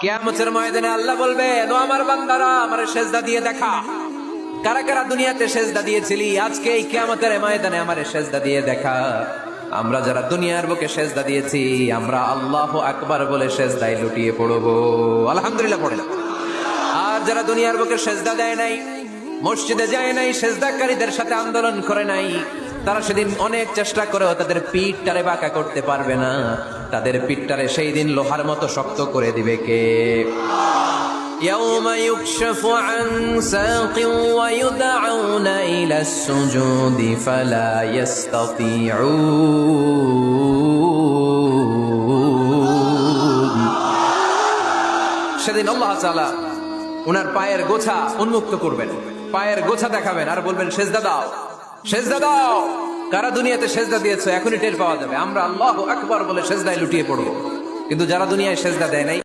কিয়ামতের ময়দানে আল্লাহ বলবেন, ও আমার বান্দারা আমারে সেজদা দিয়ে দেখা। কারা কারা দুনিয়াতে সেজদা দিয়েছিলি, আজকে এই কিয়ামতের ময়দানে আমারে সেজদা দিয়ে দেখা। আমরা যারা দুনিয়ার বুকে সেজদা দিয়েছি, আমরা আল্লাহু আকবার বলে সেজদায় লুটিয়ে পড়বো, আলহামদুলিল্লাহ পড়ে। আর যারা দুনিয়ার বুকে সেজদা দেয় নাই, মসজিদে যায় নাই, সেজদাকারীদের সাথে আন্দোলন করে নাই, তারা সেদিন অনেক চেষ্টা করেও তাদের পিঠটারে বাঁকা করতে পারবে না। তাদের পিঠটারে সেই দিন লোহার মতো শক্ত করে দিবে কে? يوم يكشف عن ساق ويدعون إلى السجود فلا يستطيعون। সেদিন আল্লাহ তাআলা উনার পায়ের গোছা উন্মুক্ত করবেন, পায়ের গোছা দেখাবেন আর বলবেন, সেজদা দাও, সেজদা দাও। কারা দুনিয়াতে সেজদা দিয়েছো এখনই টের পাওয়া যাবে। আমরা আল্লাহু আকবার বলে সেজদায় লুটিয়ে পড়বো, কিন্তু যারা দুনিয়ায় সেজদা দেয় নাই